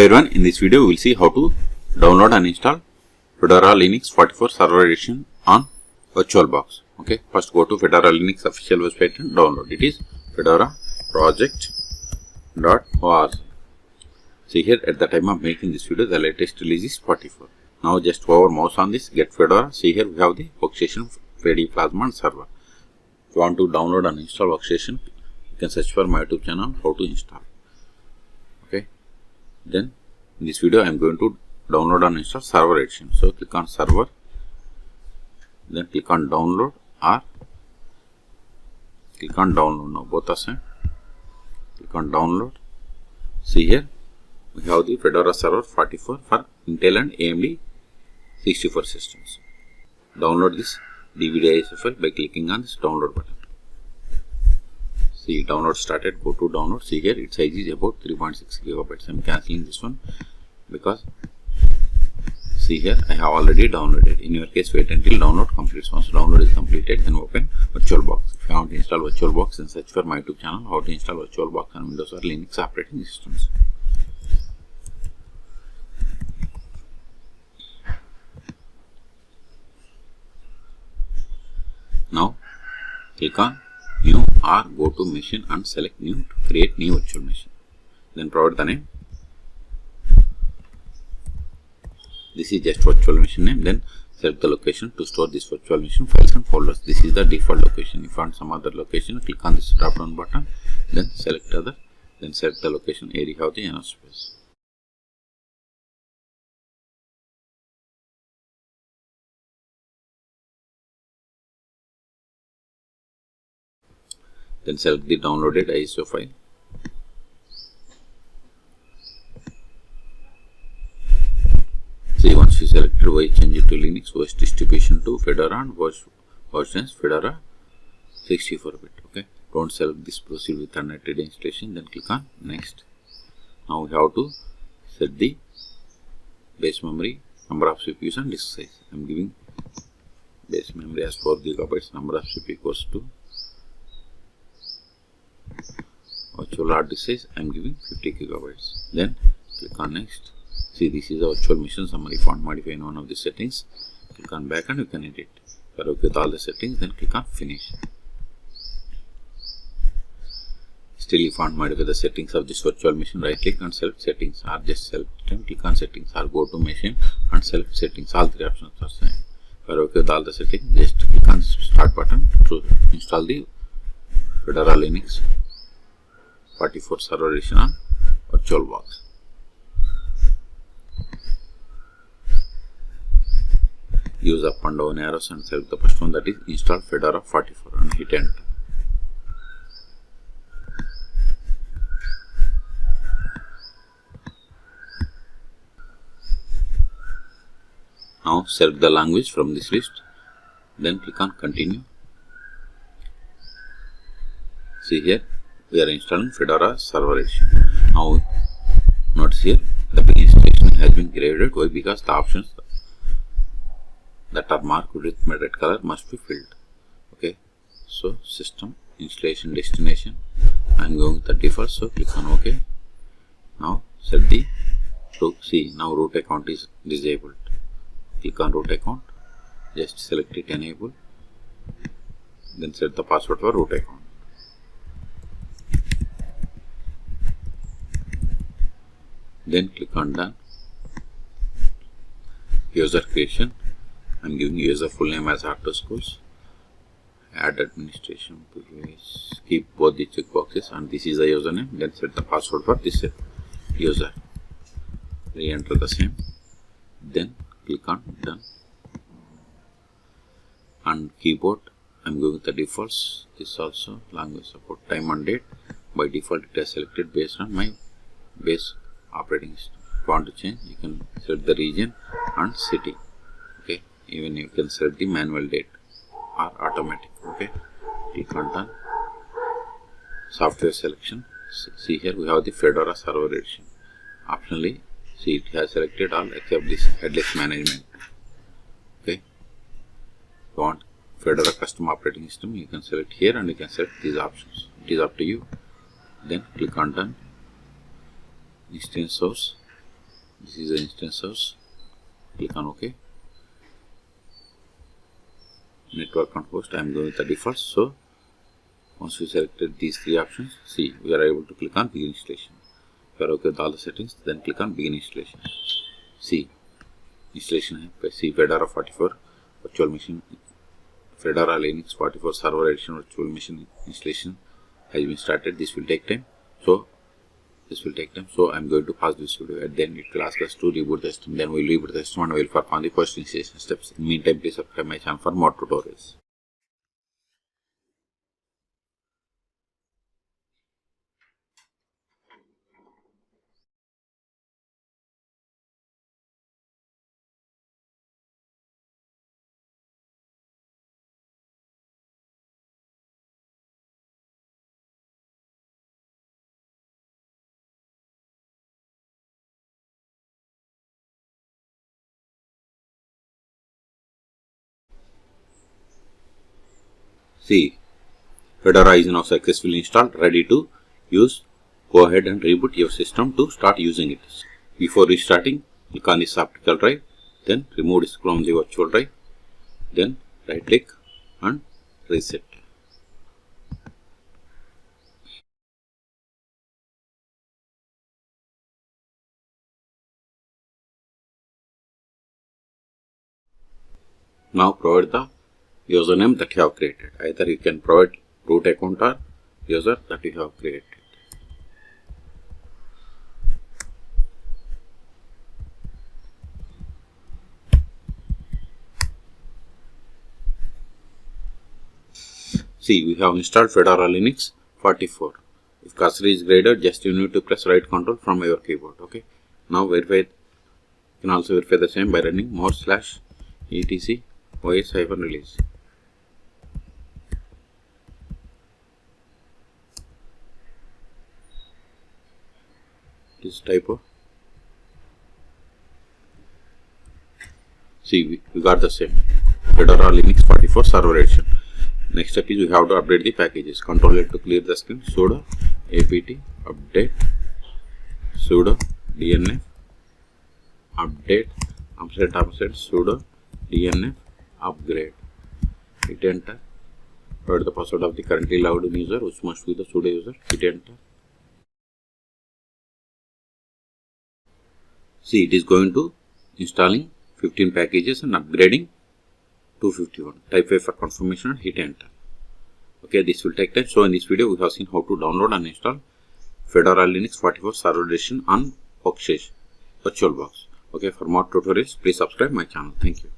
everyone, in this video we will see how to download and install Fedora Linux 44 Server Edition on VirtualBox. Okay, first go to Fedora Linux official website and download. It is fedoraproject.org. See here, at the time of making this video, the latest release is 44. Now just hover mouse on this, get Fedora. See here we have the workstation, Fedora Plasma and server. If you want to download and install workstation, you can search for my YouTube channel how to install. Okay, then in this video I am going to download and install server edition. So click on server, then click on download or click on download. Now both are same. Click on download. See here we have the Fedora Server 44 for Intel and AMD 64 systems. Download this DVD ISO file by clicking on this download button. See, download started. Go to download. See here its size is about 3.6 gigabytes. I am cancelling this one because see here I have already downloaded. In your case, wait until download completes. Once download is completed, then open VirtualBox. If you want to install VirtualBox, then search for my YouTube channel how to install VirtualBox on Windows or Linux operating systems. Now click on new or go to machine and select new to create new virtual machine. Then provide the name. This is just virtual machine name. Then select the location to store this virtual machine files and folders. This is the default location. If you want some other location, click on this drop down button, then select other, then select the location area of the enough space. Then select the downloaded ISO file. See, once you selected, why change it to Linux OS distribution to Fedora and versions Fedora 64-bit. Okay, don't select this, proceed with unedited installation, then click on next. Now we have to set the base memory, number of CPUs and disk size. I am giving base memory as 4 gigabytes, number of CPU equals to virtual hard disk size I am giving 50 gigabytes. Then click on next. See, this is the virtual machine summary. If you want to modify in one of the settings, click on back and you can edit. If you are okay with all the settings, then click on finish. Still, if you want to modify the settings of this virtual machine, right click and select settings, or just select and click on settings, or go to machine and select settings. All three options are same. If you are okay with all the settings, just click on start button to install the Fedora Linux 44 Server Edition on VirtualBox. Use up and down arrows and select the first one, that is install Fedora 44, and hit enter. Now select the language from this list, then click on continue. See here we are installing Fedora Server Edition. Now notice here the installation has been graded. Why? Because the options that are marked with red color must be filled. Okay, so system, installation, destination, I am going with the default, so click on OK. Now set the root. See, now root account is disabled. Click on root account, just select it, enable, then set the password for root account. Then click on done. User creation, I am giving user full name as Auto Schools. Add administration, please keep both the checkboxes, and this is the username. Then set the password for this user. Re-enter the same. Then click on done. And keyboard, I am going with the defaults. This also language support, time and date. By default it is selected based on my base operating system. If you want to change, you can select the region and city. Okay, even you can select the manual date or automatic. Okay, click on done. Software selection. See here we have the Fedora Server Edition. Optionally, see, it has selected all except this headless management. Okay, if you want Fedora custom operating system, you can select here and you can select these options. It is up to you. Then click on done. Instance source, This is the instance house. Click on OK. Network and host, I am going with the default. So once we selected these three options, see, we are able to click on begin installation. If you are okay with all the settings, then click on begin installation. See, installation hai. See, Fedora 44 virtual machine, Fedora Linux 44 server edition virtual machine installation has been started. This will take time. So I'm going to pause this video, and then it will ask us to reboot the system. Then we will reboot the system and we will perform the post installation steps. In the meantime, please subscribe my channel for more tutorials. See, Fedora is now successfully installed, ready to use. Go ahead and reboot your system to start using it. Before restarting, click on this optical drive, then remove this from the virtual drive, then right click and reset. Now provide the username that you have created. Either you can provide root account or user that you have created. See, we have installed Fedora Linux 44. If cursor is greater, just you need to press right control from your keyboard. Okay. Now verify. You can also verify the same by running /etc os-release. This typo. See, we got the same Fedora Linux 44 server edition. Next step is we have to update the packages. Control L to clear the screen. Sudo apt update sudo dnf update offset sudo dnf upgrade. Hit enter. Provide the password of the currently logged in user, which must be the sudo user. Hit enter. See, it is going to installing 15 packages and upgrading 251. Type A for confirmation and hit enter. Okay, this will take time. So in this video, we have seen how to download and install Fedora Linux 44 server edition on VirtualBox. Okay, for more tutorials, please subscribe my channel. Thank you.